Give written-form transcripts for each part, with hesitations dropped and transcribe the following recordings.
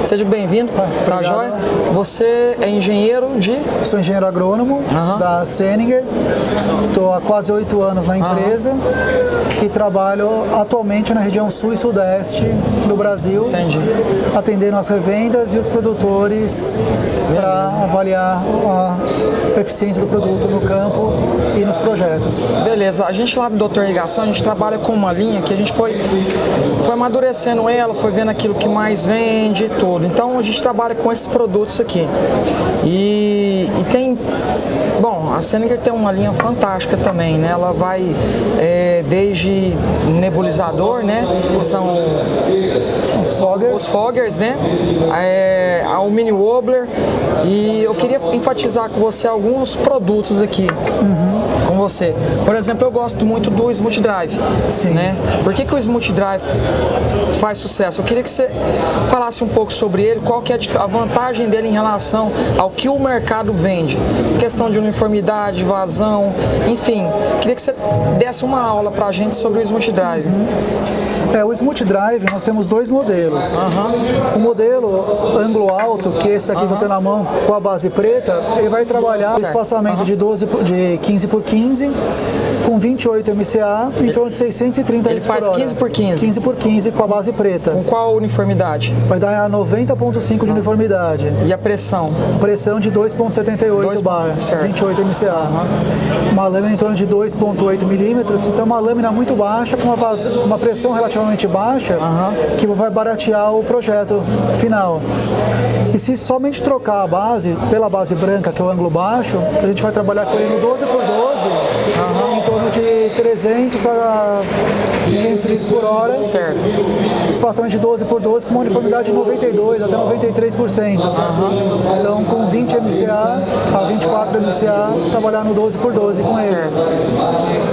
Seja bem-vindo, tá joia? Você é engenheiro de? Sou engenheiro agrônomo da Seninger, estou há quase 8 anos na empresa e trabalho atualmente na região sul e sudeste do Brasil, atendendo as revendas e os produtores para avaliar a eficiência do produto no campo e nos projetos. Beleza, a gente lá do Doutor Irrigação, a gente trabalha com uma linha que a gente foi amadurecendo ela, foi vendo aquilo que mais vende e tudo. Então a gente trabalha com esses produtos aqui. E tem, bom, a Seninger tem uma linha fantástica também, né? Ela vai desde nebulizador, né? Que são os foggers, né? Ao mini wobbler. E eu queria enfatizar com você alguns produtos aqui. Com você. Por exemplo, eu gosto muito do Smooth Drive. Sim. Né? Por que o Smooth Drive faz sucesso? Eu queria que você falasse um pouco sobre ele, qual que é a vantagem dele em relação ao que o mercado vende. Questão de uniformidade, vazão, enfim. Queria que você desse uma aula pra gente sobre o Smooth Drive. O Smooth Drive, nós temos dois modelos. O modelo ângulo alto, que esse aqui que eu tenho na mão com a base preta, ele vai trabalhar o espaçamento de 15 por 15 com 28 MCA em torno de 630 Ele faz 15 por 15? 15 por 15 com a base preta. Com qual uniformidade? Vai dar 90,5 de uniformidade. E a pressão? A pressão de 2,78 bar, 28 MCA. Uma lâmina em torno de 2,8 milímetros, então uma lâmina muito baixa, com uma pressão relativamente baixa, que vai baratear o projeto final. E se somente trocar a base pela base branca, que é o ângulo baixo, a gente vai trabalhar com ele no 12 por 12, em torno de 300 a 500 litros por hora. Certo. Espaçamento de 12 por 12 com uma uniformidade de 92 até 93%. Então, com 20 MCA a 24 MCA, trabalhar no 12 por 12 com ele.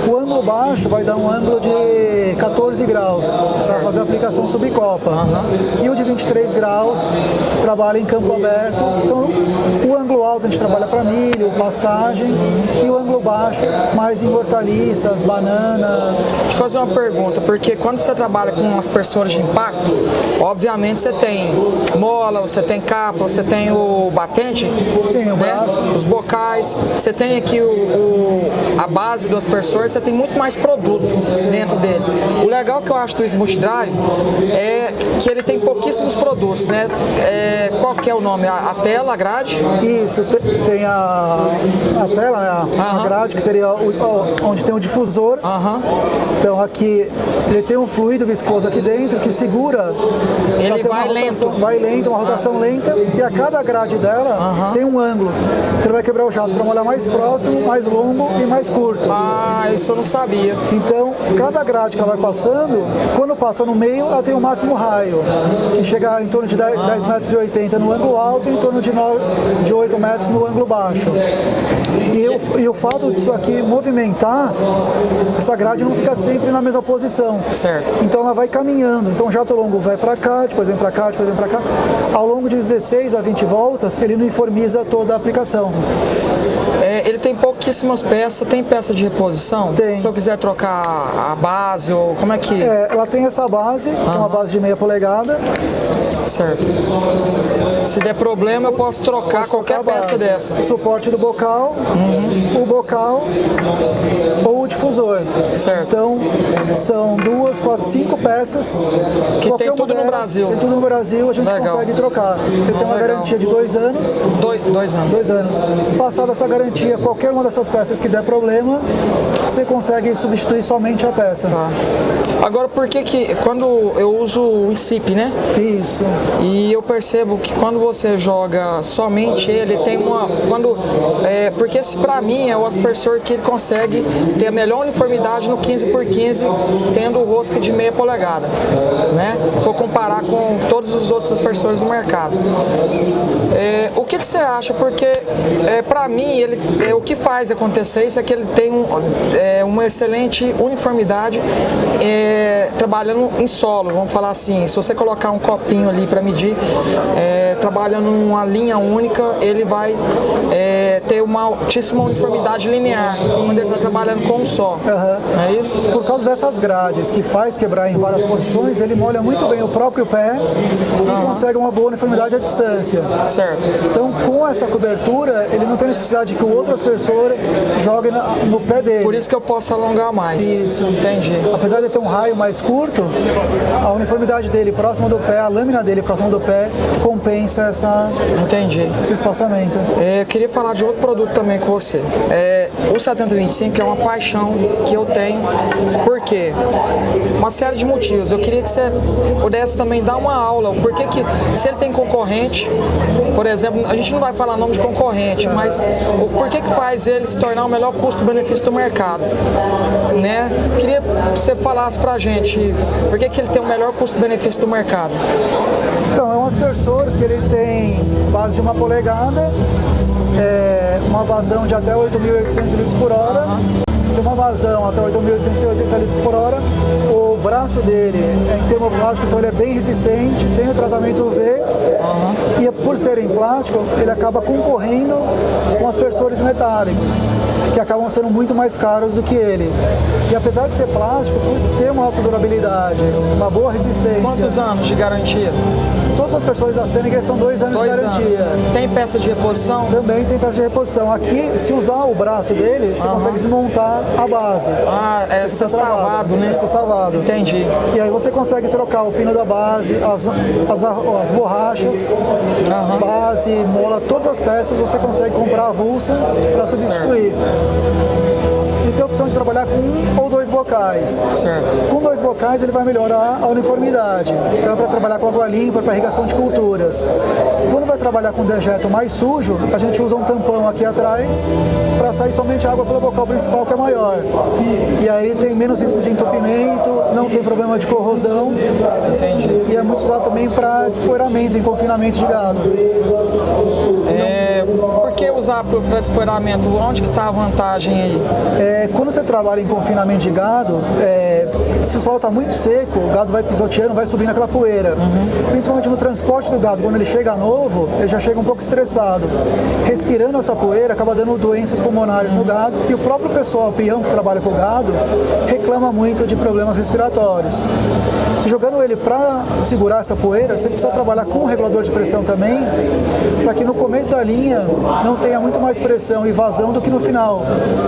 O ângulo baixo vai dar um ângulo de 14 graus para fazer a aplicação subcopa. E o de 23 graus trabalha em campo aberto. Então, o ângulo alto a gente trabalha para milho, pastagem, e o ângulo baixo mais em hortaliças, banana. Deixa eu fazer uma pergunta, porque quando você trabalha com aspersores de impacto, obviamente você tem mola, você tem capa, você tem o batente, sim, o braço, os bocais, você tem aqui a base do aspersor, você tem muito mais produto dentro dele. O legal que eu acho do Smooth Drive é que ele tem pouquíssimos produtos, né? Qual que é o nome? A tela, a grade? Isso, tem a tela, né? A grade, que seria onde tem o difusor. Então aqui ele tem um fluido viscoso aqui dentro que segura. Ele vai lento. Vai lento, uma rotação lenta, e a cada grade dela tem um ângulo. Ele vai quebrar o jato para molhar mais próximo, mais longo e mais curto. Ah, isso eu não sabia. Então, cada grade que ela vai passando, quando passa no meio, ela tem o máximo raio, que chega em torno de 10,80 metros no ângulo alto e em torno de 8 metros no ângulo baixo. E o fato disso aqui movimentar, essa grade não fica sempre na mesma posição. Certo. Então ela vai caminhando. Então o jato longo vai para cá, depois vem para cá, depois vem para cá. Ao longo de 16 a 20 voltas, ele uniformiza toda a aplicação. Ele tem pouquíssimas peças, tem peça de reposição? Tem. Se eu quiser trocar a base, ou como é que... Ela tem essa base, que é uma base de meia polegada. Certo. Se der problema, eu posso trocar qualquer peça dessa. O suporte do bocal, o bocal ou o difusor. Certo. Então, são 2, 4, 5 peças. Que tem tudo no Brasil. Tem tudo no Brasil, a gente consegue trocar. Ele tem uma garantia de 2 anos. 2 anos. 2 anos. Passada essa garantia, qualquer uma dessas peças que der problema, você consegue substituir somente a peça. Tá. Agora, por que quando eu uso o ICIP, né? Isso. E eu percebo que quando você joga somente ele, tem uma... porque esse pra mim é o aspersor que ele consegue ter a melhor uniformidade no 15 por 15, tendo rosca de meia polegada, né? Se for comparar com todos os outros aspersores do mercado. O que você acha? Porque pra mim, o que faz acontecer isso é que ele tem uma excelente uniformidade trabalhando em solo, vamos falar assim. Se você colocar um copinho ali para medir, trabalhando numa linha única, ele vai ter uma altíssima uniformidade linear, quando ele está trabalhando com um só. É isso? Por causa dessas grades que faz quebrar em várias posições, ele molha muito bem o próprio pé e consegue uma boa uniformidade à distância. Certo. Então, com essa cobertura, ele não tem necessidade que o outro aspersor jogue no pé dele. Por isso que eu posso alongar mais. Isso. Entendi. Apesar de ter um raio mais curto, a uniformidade dele próxima do pé, a lâmina dele próxima do pé, compensa Entendi. esse espaçamento. Eu queria falar de outro produto também com você. O 7025 é uma paixão que eu tenho. Por quê? Uma série de motivos. Eu queria que você pudesse também dar uma aula. Por que que, se ele tem concorrente, por exemplo, a gente não vai falar nome de concorrente, mas por que que faz ele se tornar o melhor custo-benefício do mercado? Né? Queria que você falasse pra gente por que que ele tem o melhor custo-benefício do mercado. Então, é um aspersor que ele tem base de 1 polegada, uma vazão de até 8.800 litros por hora, tem uma vazão até 8.880 litros por hora. O braço dele é em termoplástico, então ele é bem resistente, tem o tratamento UV e por ser em plástico, ele acaba concorrendo com aspersores metálicos, que acabam sendo muito mais caros do que ele. E apesar de ser plástico, por ter uma alta durabilidade, uma boa resistência... Quantos anos de garantia? Todos os aspersores da Seninger são 2 anos de garantia. Anos. Tem peça de reposição? Também tem peça de reposição. Aqui, se usar o braço dele, você consegue desmontar a base. É sextavado, né? É sextavado. Entendi. E aí você consegue trocar o pino da base, as borrachas, base, mola, todas as peças você consegue comprar avulsa para substituir. E tem a opção de trabalhar com 1 ou 2 bocais. Certo. Com 2 bocais ele vai melhorar a uniformidade. Então é para trabalhar com água limpa, para irrigação de culturas. Quando vai trabalhar com dejeto mais sujo, a gente usa um tampão aqui atrás para sair somente a água pelo bocal principal, que é maior. E aí ele tem menos risco de entupimento, não tem problema de corrosão. Entendi. E é muito usado também para despoeiramento em confinamento de gado. Por que usar para despoeiramento? Onde que está a vantagem aí? Quando você trabalha em confinamento de gado, se o solo está muito seco, o gado vai pisoteando, vai subindo aquela poeira. Principalmente no transporte do gado, quando ele chega novo, ele já chega um pouco estressado. Respirando essa poeira, acaba dando doenças pulmonares no gado. E o próprio pessoal, o peão que trabalha com o gado, reclama muito de problemas respiratórios. Se jogando ele para segurar essa poeira, você precisa trabalhar com um regulador de pressão também, para que no começo da linha não tenha muito mais pressão e vazão do que no final,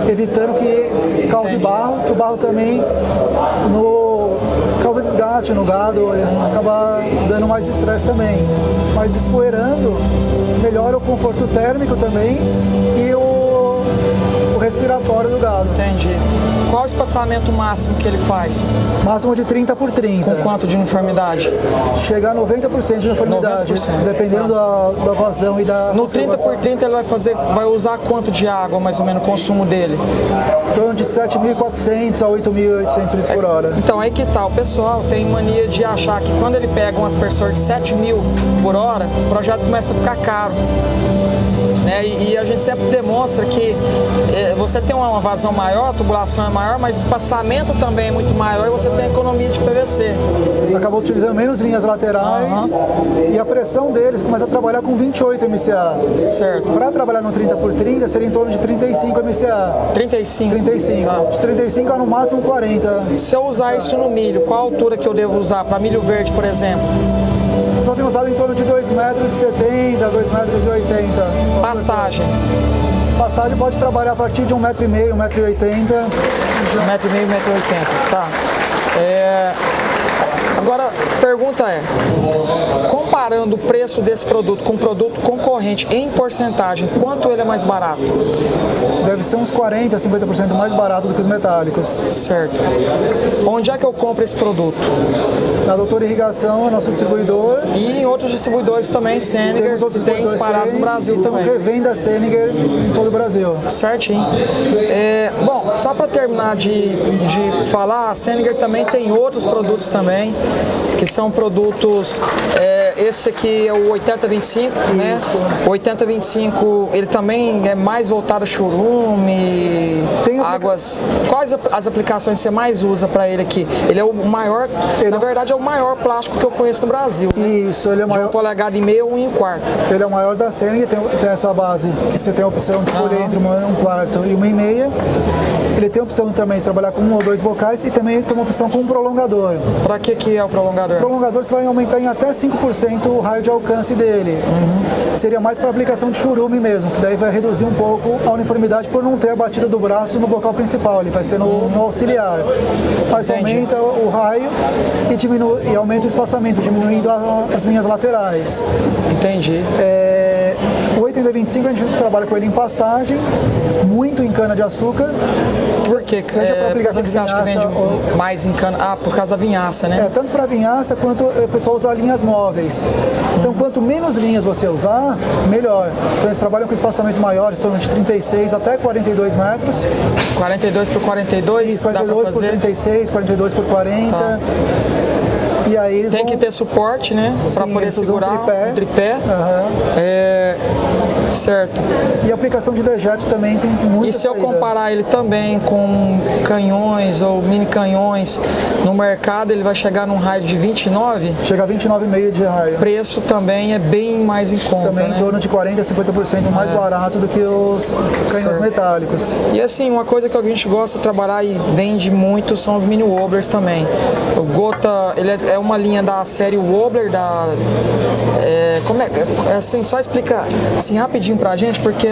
evitando que cause barro, que o barro também causa desgaste no gado, acaba dando mais estresse também. Mas despoeirando, melhora o conforto térmico também e o respiratório do gado. Entendi. Qual o espaçamento máximo que ele faz? Máximo de 30 por 30. Com quanto de uniformidade? Chega a 90% de uniformidade, 90%. dependendo da vazão e da... No 30 por 30 ele vai usar quanto de água, mais ou menos, o consumo dele? Em torno de 7.400 a 8.800 litros por hora. Então, aí que tá, o pessoal tem mania de achar que quando ele pega um aspersor de 7.000 por hora, o projeto começa a ficar caro. E a gente sempre demonstra que você tem uma vazão maior, a tubulação é maior, mas o espaçamento também é muito maior e você tem economia de PVC. Acabou utilizando menos linhas laterais e a pressão deles começa a trabalhar com 28 MCA. Certo. Para trabalhar no 30 por 30 seria em torno de 35 MCA. 35? 35. Tá. De 35 a no máximo 40. Se eu usar isso no milho, qual a altura que eu devo usar? Para milho verde, por exemplo? Só tem usado em torno de 2,70 metros, 2,80 metros. Pastagem? Pastagem pode trabalhar a partir de 1,5 metro, 1,80 metro. 1,5 metro, 1,80 m, tá. Agora, a pergunta é, comparando o preço desse produto com um produto concorrente em porcentagem, quanto ele é mais barato? Deve ser uns 40% a 50% mais barato do que os metálicos. Certo. Onde é que eu compro esse produto? Na Doutor Irrigação, é nosso distribuidor. E em outros distribuidores também, Seninger, que tem disparados no Brasil e temos também. revenda Seninger em todo o Brasil. Certinho. Bom, só para terminar de falar, a Seninger também tem outros produtos também, que são produtos esse aqui é o 8025, né? Isso. O 8025, ele também é mais voltado a churume, Tem águas. Quais as aplicações você mais usa para ele aqui? Ele é o maior, na verdade é o maior plástico que eu conheço no Brasil. Isso, ele é De maior. 1,5 polegada e 1,25. Ele é o maior da série e tem essa base que você tem a opção de escolher entre 1,25 e 1,5. Ele tem a opção também de trabalhar com 1 ou 2 bocais e também tem uma opção com um prolongador. Para que é o prolongador? O prolongador você vai aumentar em até 5% o raio de alcance dele. Seria mais para aplicação de churume mesmo, que daí vai reduzir um pouco a uniformidade por não ter a batida do braço no bocal principal, ele vai ser no auxiliar. Mas Entendi. aumenta o raio e aumenta o espaçamento, diminuindo as linhas laterais. Entendi. O 8025 a gente trabalha com ele em pastagem, muito em cana-de-açúcar. Por quê? Seja para aplicação de você acha que vende vinhaça ou... mais em cana? Ah, por causa da vinhaça, né? Tanto para vinhaça quanto o pessoal usa linhas móveis. Então, quanto menos linhas você usar, melhor. Então, eles trabalham com espaçamentos maiores, em torno de 36 até 42 metros. 42 por 42? Isso, dá pra 42 por fazer? 36, 42 por 40. Tá. E aí eles Tem vão... que ter suporte, né? Para Sim, poder eles usam segurar tripé. um tripé. Certo. E a aplicação de dejeto também tem muita E se eu saída. comparar ele também com canhões ou mini canhões, no mercado ele vai chegar num raio de 29, Chega a 29,5 de raio. o preço também é bem mais em conta, Também né? em torno de 40% a 50% mais barato do que os canhões Certo. metálicos. E assim, uma coisa que a gente gosta de trabalhar e vende muito são os mini wobblers também. O Gota, ele é uma linha da série Wobbler, assim, só explica assim rapidinho pra gente, porque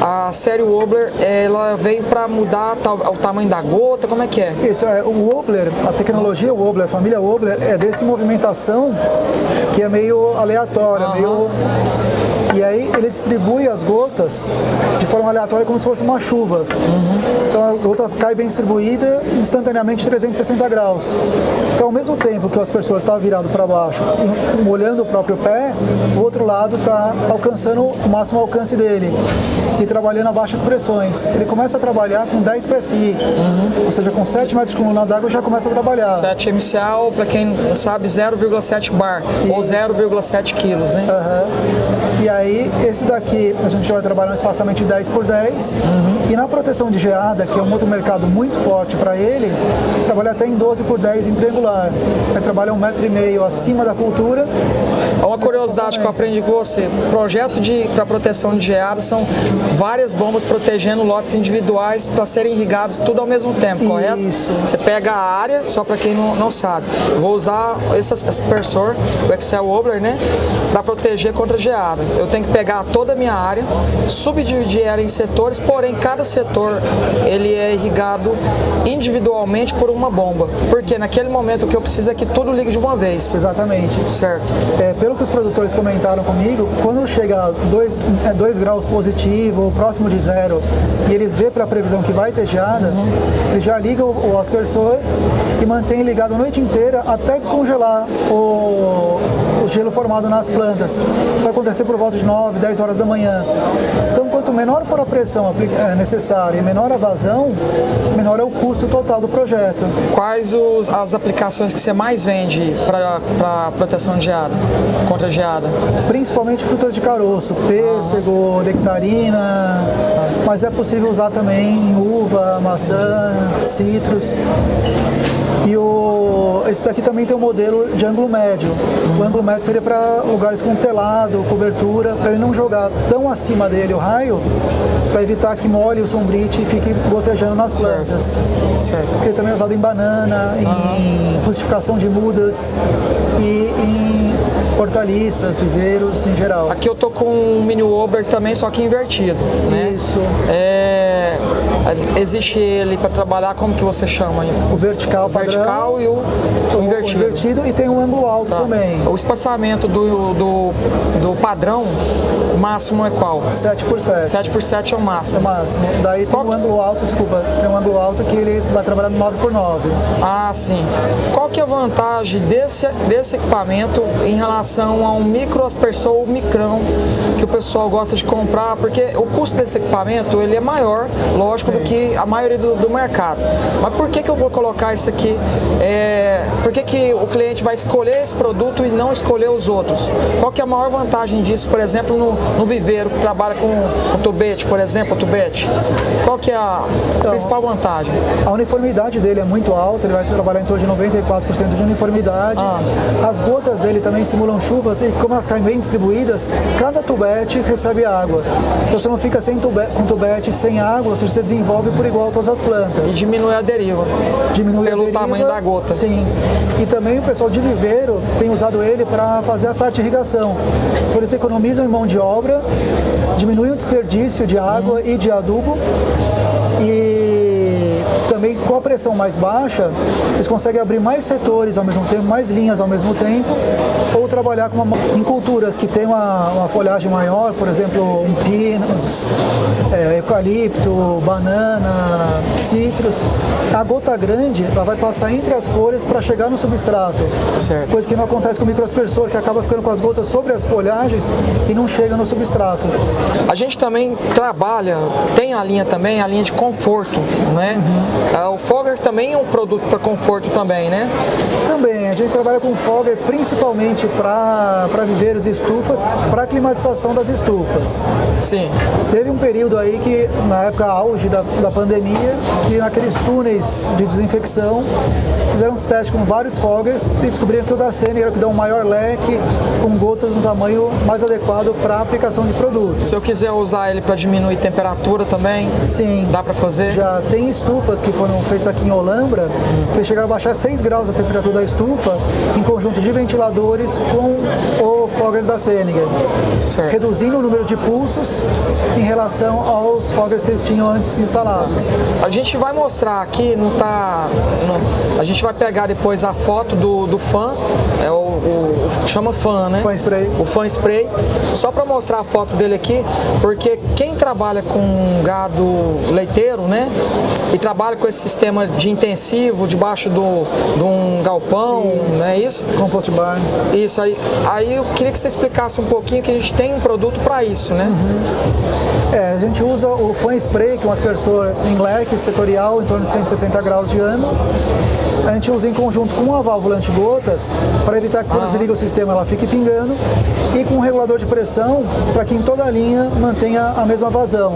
a série Wobbler, ela veio pra mudar o tamanho da gota, como é que é? Isso, o Wobbler, a tecnologia Wobbler, a família Wobbler, é desse movimentação que é meio aleatória, E aí ele distribui as gotas de forma aleatória como se fosse uma chuva. Então a gota cai bem distribuída, instantaneamente 360 graus. Então ao mesmo tempo que o aspersor está virado para baixo, molhando o próprio pé, o outro lado está alcançando o máximo alcance dele e trabalhando a baixas pressões. Ele começa a trabalhar com 10 PSI, ou seja, com 7 metros de coluna d'água já começa a trabalhar. 7 MCA, ou para quem não sabe, 0,7 bar, ou 0,7 quilos, né? E aí, esse daqui a gente vai trabalhar no espaçamento de 10 por 10 e na proteção de geada, que é um outro mercado muito forte para ele, trabalha até em 12 por 10 em triangular. Vai trabalhar 1,5 m acima da cultura. Uma curiosidade que eu aprendi com você, projeto para proteção de geada são várias bombas protegendo lotes individuais para serem irrigados tudo ao mesmo tempo, correto? Isso. Você pega a área, só para quem não sabe, eu vou usar esse aspersor, o Excel Wobbler, né, para proteger contra geada. Eu tenho que pegar toda a minha área, subdividir ela em setores, porém cada setor ele é irrigado individualmente por uma bomba, porque naquele momento o que eu preciso é que tudo ligue de uma vez. Exatamente. Certo. Pelo que os produtores comentaram comigo, quando chega a 2 graus positivo ou próximo de zero e ele vê pela previsão que vai ter geada, ele já liga o aspersor e mantém ligado a noite inteira até descongelar o gelo formado nas plantas. Isso vai acontecer por volta de 9, 10 horas da manhã. Então, quanto menor for a pressão necessária e menor a vazão, menor é o custo total do projeto. Quais as aplicações que você mais vende para proteção de geada, contra geada? Principalmente frutas de caroço, pêssego, nectarina, mas é possível usar também em uva, maçã, citros. E esse daqui também tem um modelo de ângulo médio. O ângulo médio seria para lugares com telado, cobertura, para ele não jogar tão acima dele o raio, para evitar que molhe o sombrite e fique gotejando nas plantas. Certo. Porque ele também é usado em banana, em rustificação de mudas e em hortaliças, viveiros em geral. Aqui eu tô com um mini Wobbler também, só que invertido, né? Isso. Existe ele para trabalhar, como que você chama aí? O vertical O padrão, vertical e o invertido. invertido e tem um ângulo alto também. O espaçamento do padrão máximo é qual? 7 por 7. 7 por 7 é o máximo. É o máximo. Daí tem um ângulo alto, tem um ângulo alto que ele vai trabalhar no 9 por 9. Ah, sim. Qual que é a vantagem desse equipamento em relação a um microaspersor ou micrão que o pessoal gosta de comprar? Porque o custo desse equipamento ele é maior lógico, do que a maioria do mercado. Mas por que eu vou colocar isso aqui? Por que o cliente vai escolher esse produto e não escolher os outros? Qual que é a maior vantagem disso, por exemplo, no viveiro que trabalha com tubete, por exemplo, tubete? Qual que é a principal vantagem? A uniformidade dele é muito alta, ele vai trabalhar em torno de 94% de uniformidade. As gotas dele também simulam chuvas e como elas caem bem distribuídas, cada tubete recebe água. Então você não fica com tubete sem água, ou seja, você desenvolve por igual todas as plantas. E diminui a deriva. Pelo tamanho da gota. Sim. E também o pessoal de viveiro tem usado ele para fazer a fertirrigação. Então eles economizam em mão de obra, diminuem o desperdício de água e de adubo. E também com a pressão mais baixa, eles conseguem abrir mais setores ao mesmo tempo, mais linhas ao mesmo tempo, ou trabalhar em culturas que tem uma folhagem maior, por exemplo, pinos, eucalipto, banana, citros. A gota grande ela vai passar entre as folhas para chegar no substrato. Certo. Coisa que não acontece com o microaspersor, que acaba ficando com as gotas sobre as folhagens e não chega no substrato. A gente também trabalha, tem a linha também, a linha de conforto, né? O Fogger também é um produto para conforto também, né? Também, a gente trabalha com Fogger principalmente para viveiros e estufas, para a climatização das estufas. Sim. Teve um período aí que, na época auge da pandemia, que naqueles túneis de desinfecção, fizeram uns testes com vários Foggers e descobriram que o da Senegal era o que dá um maior leque, com gotas no tamanho mais adequado para a aplicação de produtos. Se eu quiser usar ele para diminuir temperatura também, sim, dá para fazer? Já tem estufas que foram feitas aqui em Olambra, que chegaram a baixar 6 graus a temperatura da estufa, em conjunto de ventiladores com o Fogger da Senegal, reduzindo o número de pulsos em relação aos Foggers que eles tinham antes instalados. A gente vai mostrar aqui, a gente vai pegar depois a foto do fan, chama fan, né? Fan spray. O fan spray, só para mostrar a foto dele aqui, porque quem trabalha com gado leiteiro, né? E trabalha com esse sistema de intensivo debaixo de um galpão, não é isso? Compost barn. Isso aí. Aí eu queria que você explicasse um pouquinho que a gente tem um produto para isso, né? A gente usa o fan spray, que é um aspersor em leque setorial em torno de 160 graus de ano. A gente usa em conjunto com uma válvula anti-gotas para evitar que quando desliga o sistema ela fique pingando e com um regulador de pressão para que em toda a linha mantenha a mesma vazão.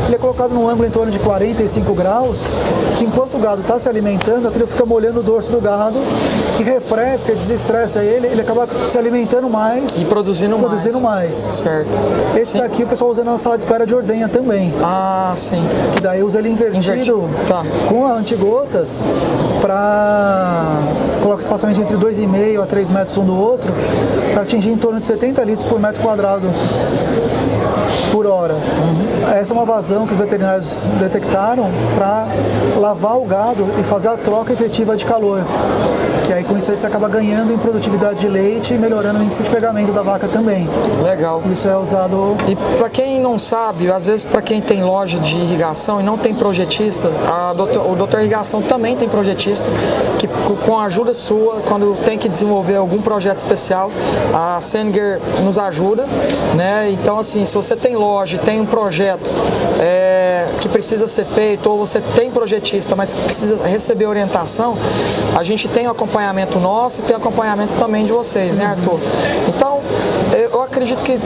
Ele é colocado num ângulo em torno de 45 graus, que enquanto o gado está se alimentando, aquilo fica molhando o dorso do gado, que refresca e desestressa ele acaba se alimentando mais e produzindo mais. Certo. Esse daqui o pessoal usa na sala de espera de ordenha também. Ah, sim. Que daí usa ele invertido. Tá. Com a antigotas para coloca espaçamento entre 2,5 a 3 metros um do outro para atingir em torno de 70 litros por metro quadrado por hora. Essa é uma vazão que os veterinários detectaram para lavar o gado e fazer a troca efetiva de calor. Que aí com isso aí você acaba ganhando em produtividade de leite e melhorando o índice de pegamento da vaca também. Legal. Isso é usado... E para quem não sabe, às vezes para quem tem loja de irrigação e não tem projetista, o Doutor Irrigação também tem projetista, que com a ajuda sua, quando tem que desenvolver algum projeto especial, a Senegal nos ajuda, né? Então assim, se você tem loja, tem um projeto que precisa ser feito, ou você tem projetista, mas que precisa receber orientação, a gente tem o acompanhamento nosso e tem o acompanhamento também de vocês, né, Arthur? Então, eu acredito que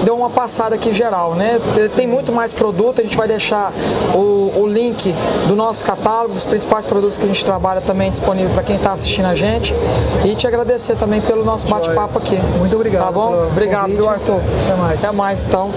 deu uma passada aqui geral, né? Tem muito mais produto, a gente vai deixar o link do nosso catálogo, dos principais produtos que a gente trabalha também disponível para quem está assistindo a gente, e te agradecer também pelo nosso bate-papo aqui. Muito obrigado. Tá bom? Obrigado, viu, Arthur? Até mais. Até mais, então.